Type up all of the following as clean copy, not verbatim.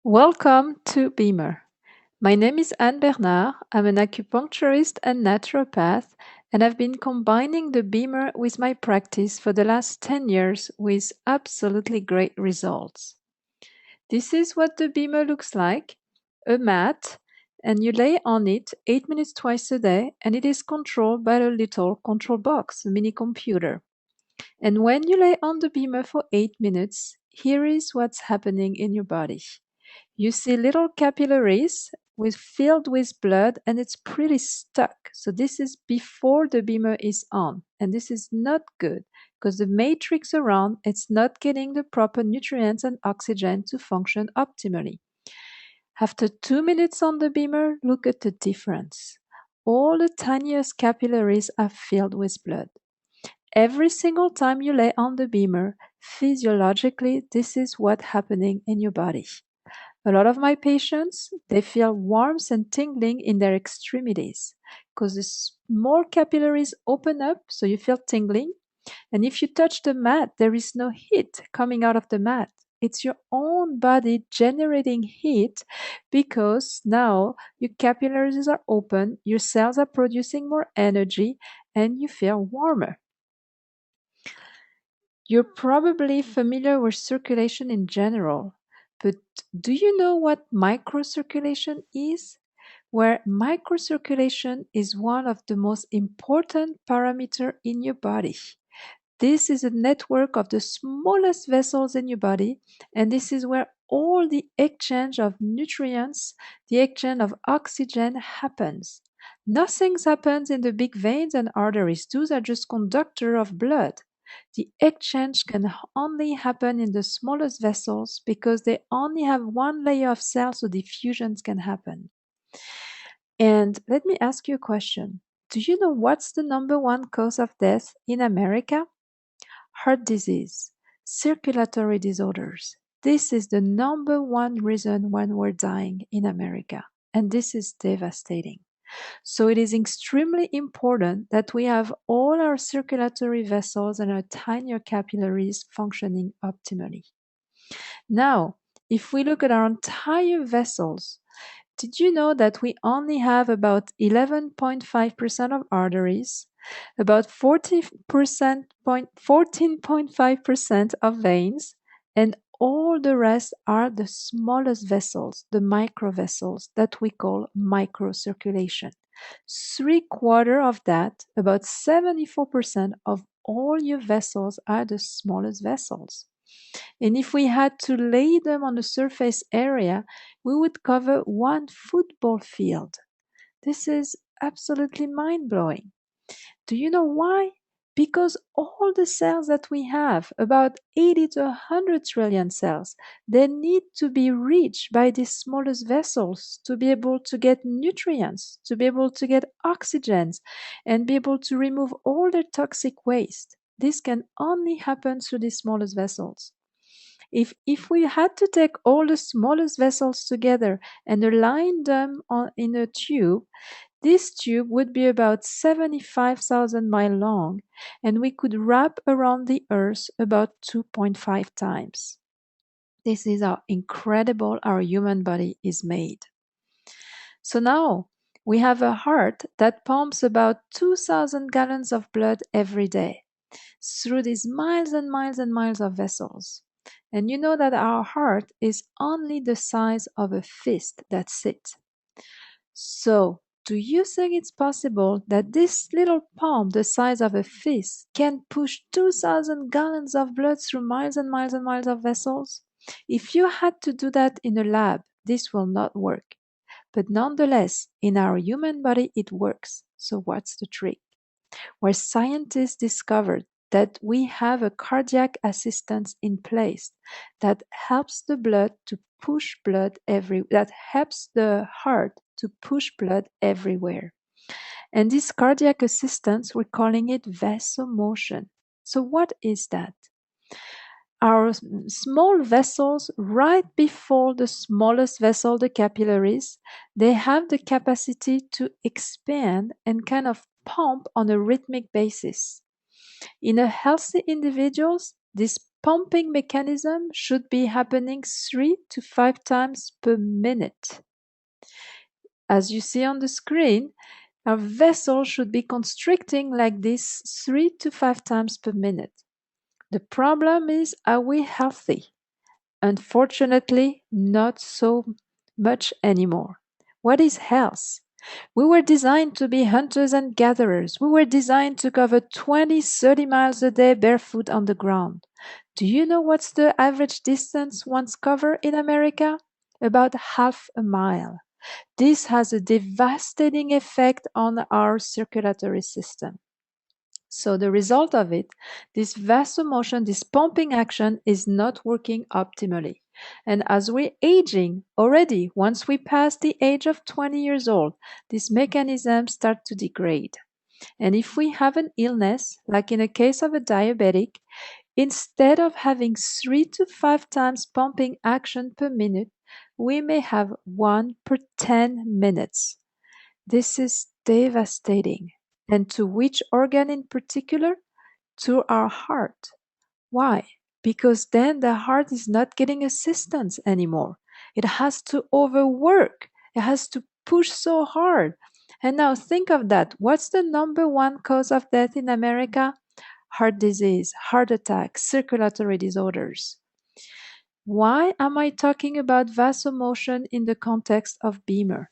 Welcome to BEMER. My name is Anne Bernard. I'm an acupuncturist and naturopath, and I've been combining the BEMER with my practice for the last 10 years with absolutely great results. This is what the BEMER looks like: a mat, and you lay on it 8 minutes twice a day, and it is controlled by a little control box, a mini computer. And when you lay on the BEMER for 8 minutes, here is what's happening in your body. You see little capillaries filled with blood, and it's pretty stuck. So this is before the BEMER is on, and this is not good because the matrix around it's not getting the proper nutrients and oxygen to function optimally. After 2 minutes on the BEMER, look at the difference. All the tiniest capillaries are filled with blood. Every single time you lay on the BEMER, physiologically, this is what's happening in your body. A lot of my patients, they feel warmth and tingling in their extremities because the small capillaries open up, so you feel tingling. And if you touch the mat, there is no heat coming out of the mat. It's your own body generating heat because now your capillaries are open, your cells are producing more energy, and you feel warmer. You're probably familiar with circulation in general, but do you know what microcirculation is? Where microcirculation is one of the most important parameters in your body. This is a network of the smallest vessels in your body, and this is where all the exchange of nutrients, the exchange of oxygen happens. Nothing happens in the big veins and arteries. Those are just conductors of blood. The exchange can only happen in the smallest vessels because they only have one layer of cells, so diffusions can happen. And let me ask you a question. Do you know what's the number one cause of death in America? Heart disease, circulatory disorders. This is the number one reason when we're dying in America. And this is devastating. So it is extremely important that we have all our circulatory vessels and our tinier capillaries functioning optimally. Now, if we look at our entire vessels, did you know that we only have about 11.5% of arteries, about 14.5% of veins, and all the rest are the smallest vessels, the microvessels that we call microcirculation. 3/4 of that, about 74% of all your vessels are the smallest vessels. And if we had to lay them on a surface area, we would cover one football field. This is absolutely mind blowing. Do you know why? Because all the cells that we have, about 80 to 100 trillion cells, they need to be reached by these smallest vessels to be able to get nutrients, to be able to get oxygens, and be able to remove all the toxic waste. This can only happen through these smallest vessels. If we had to take all the smallest vessels together and align them in a tube, this tube would be about 75,000 miles long, and we could wrap around the Earth about 2.5 times. This is how incredible our human body is made. So now we have a heart that pumps about 2,000 gallons of blood every day through these miles and miles and miles of vessels. And you know that our heart is only the size of a fist, that's it. So, do you think it's possible that this little palm, the size of a fist, can push 2,000 gallons of blood through miles and miles and miles of vessels? If you had to do that in a lab, this will not work. But nonetheless, in our human body, it works. So, what's the trick? Where scientists discovered that we have a cardiac assistance in place that helps the blood to push blood that helps the heart to push blood everywhere. And this cardiac assistance, we're calling it vasomotion. So what is that? Our small vessels, right before the smallest vessel, the capillaries, they have the capacity to expand and kind of pump on a rhythmic basis. In a healthy individual, this pumping mechanism should be happening 3 to 5 times per minute. As you see on the screen, our vessel should be constricting like this 3 to 5 times per minute. The problem is, are we healthy? Unfortunately, not so much anymore. What is health? We were designed to be hunters and gatherers. We were designed to cover 20, 30 miles a day barefoot on the ground. Do you know what's the average distance once covered in America? About half a mile. This has a devastating effect on our circulatory system. So the result of it, this vasomotion, this pumping action is not working optimally. And as we're aging already, once we pass the age of 20 years old, these mechanisms start to degrade. And if we have an illness, like in a case of a diabetic, instead of having 3 to 5 times pumping action per minute, we may have 1 per 10 minutes. This is devastating. And to which organ in particular? To our heart. Why? Because then the heart is not getting assistance anymore. It has to overwork. It has to push so hard. And now think of that. What's the number one cause of death in America? Heart disease, heart attack, circulatory disorders. Why am I talking about vasomotion in the context of BEMER?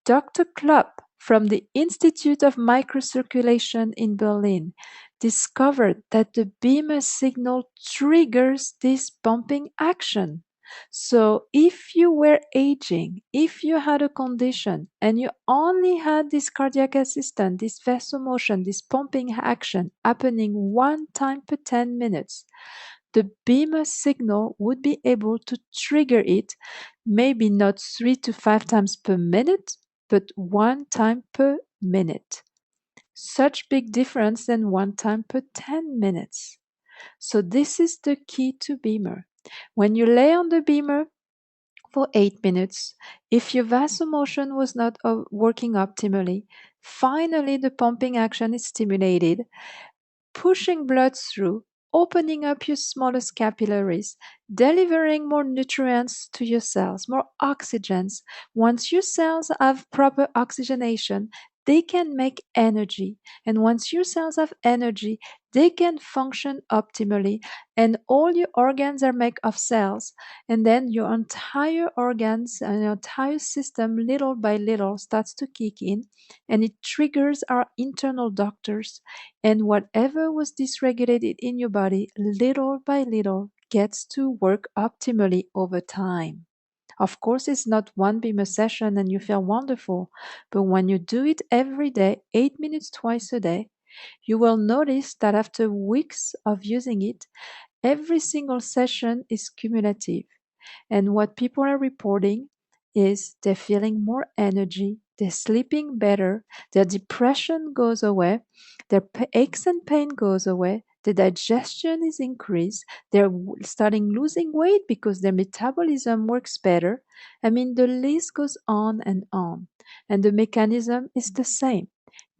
Dr. Klopp from the Institute of Microcirculation in Berlin discovered that the BEMER signal triggers this pumping action. So if you were aging, if you had a condition and you only had this cardiac assistant, this vasomotion, this pumping action happening 1 time per 10 minutes, the BEMER signal would be able to trigger it, maybe not 3 to 5 times per minute, but 1 time per minute. Such big difference than 1 time per 10 minutes. So this is the key to BEMER. When you lay on the BEMER for 8 minutes, if your vasomotion was not working optimally, finally the pumping action is stimulated, pushing blood through, opening up your smallest capillaries, delivering more nutrients to your cells, more oxygens. Once your cells have proper oxygenation, they can make energy. And once your cells have energy, they can function optimally. And all your organs are made of cells. And then your entire organs and your entire system, little by little, starts to kick in. And it triggers our internal doctors. And whatever was dysregulated in your body, little by little, gets to work optimally over time. Of course, it's not one BEMER session and you feel wonderful, but when you do it every day, 8 minutes twice a day, you will notice that after weeks of using it, every single session is cumulative. And what people are reporting is they're feeling more energy, they're sleeping better, their depression goes away, their aches and pain goes away, the digestion is increased, they're starting losing weight because their metabolism works better. I mean, the list goes on, and the mechanism is the same.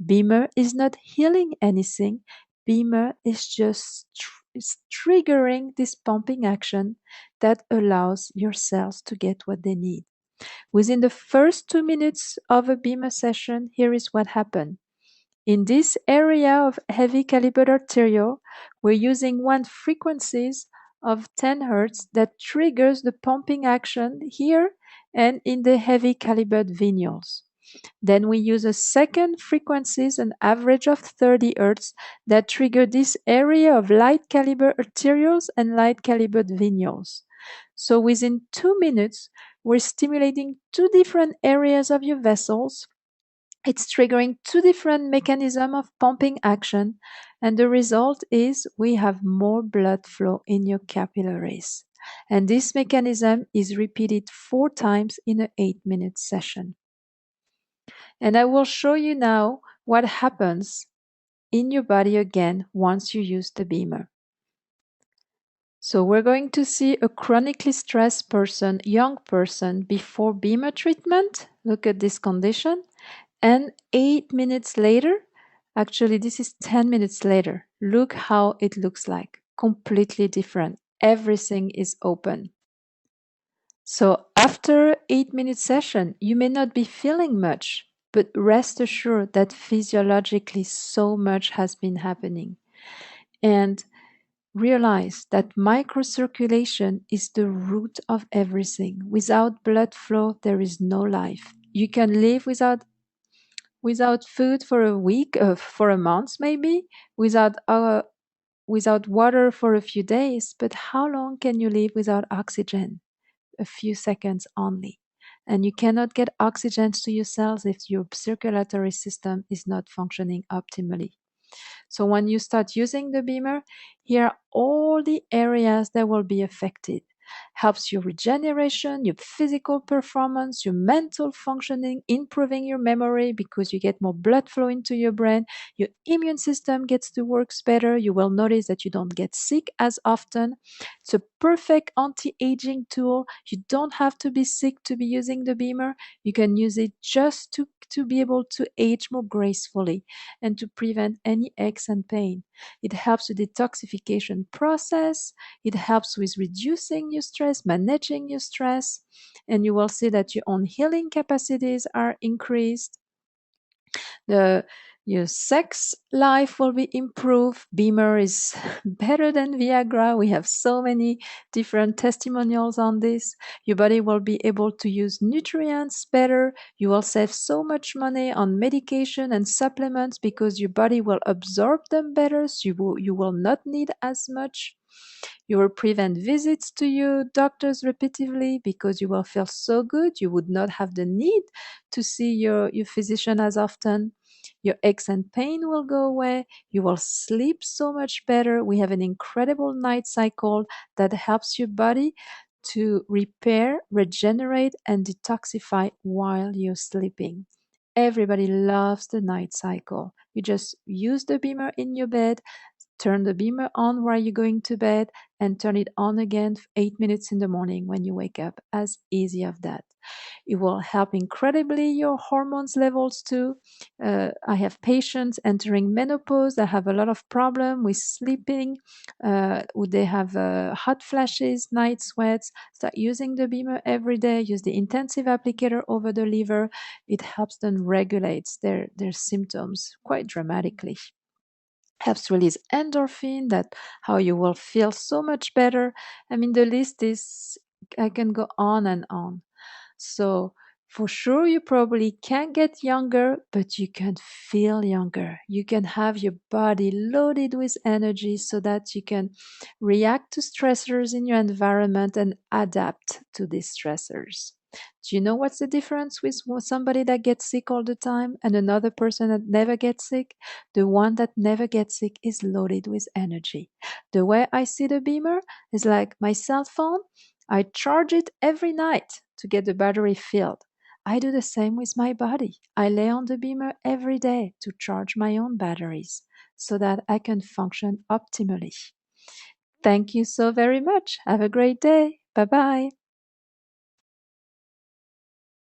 BEMER is not healing anything. BEMER is just triggering this pumping action that allows your cells to get what they need. Within the first 2 minutes of a BEMER session, here is what happened. In this area of heavy caliber arteriole, we're using one frequencies of 10 Hz that triggers the pumping action here and in the heavy calibered venules. Then we use a second frequencies, an average of 30 Hz, that trigger this area of light caliber arterioles and light calibered venules. So within 2 minutes, we're stimulating 2 different areas of your vessels. It's triggering 2 different mechanisms of pumping action, and the result is we have more blood flow in your capillaries. And this mechanism is repeated 4 times in an 8-minute session. And I will show you now what happens in your body again once you use the BEMER. So we're going to see a chronically stressed person, young person, before BEMER treatment. Look at this condition. And 8 minutes later, actually this is 10 minutes later, look how it looks like. completely different. Everything is open. So after 8 minute session, you may not be feeling much, but rest assured that physiologically so much has been happening. And realize that microcirculation is the root of everything. Without blood flow, there is no life. You can live without food for a week, for a month maybe, without water for a few days. But how long can you live without oxygen? A few seconds only. And you cannot get oxygen to your cells if your circulatory system is not functioning optimally. So when you start using the BEMER, here are all the areas that will be affected. Helps your regeneration, your physical performance, your mental functioning, improving your memory because you get more blood flow into your brain. Your immune system gets to work better. You will notice that you don't get sick as often. It's a perfect anti-aging tool. You don't have to be sick to be using the BEMER. You can use it just to be able to age more gracefully and to prevent any aches and pain. It helps the detoxification process. It helps with reducing your stress, managing your stress, and you will see that your own healing capacities are increased. The Your sex life will be improved. BEMER is better than Viagra. We have so many different testimonials on this. Your body will be able to use nutrients better. You will save so much money on medication and supplements because your body will absorb them better. So you will not need as much. You will prevent visits to your doctors repeatedly because you will feel so good. You would not have the need to see your physician as often. Your aches and pain will go away. You will sleep so much better. We have an incredible night cycle that helps your body to repair, regenerate, and detoxify while you're sleeping. Everybody loves the night cycle. You just use the BEMER in your bed, turn the BEMER on while you're going to bed, and turn it on again 8 minutes in the morning when you wake up. As easy as that. It will help incredibly your hormones levels too. I have patients entering menopause that have a lot of problem with sleeping. They have hot flashes, night sweats. Start using the BEMER every day. Use the intensive applicator over the liver. It helps them regulate their symptoms quite dramatically. Helps release endorphin, that how you will feel so much better. I mean, the list is, I can go on and on. So for sure, you probably can't get younger, but you can feel younger. You can have your body loaded with energy so that you can react to stressors in your environment and adapt to these stressors. Do you know what's the difference with somebody that gets sick all the time and another person that never gets sick? The one that never gets sick is loaded with energy. The way I see the BEMER is like my cell phone. I charge it every night to get the battery filled. I do the same with my body. I lay on the BEMER every day to charge my own batteries so that I can function optimally. Thank you so very much. Have a great day. Bye bye.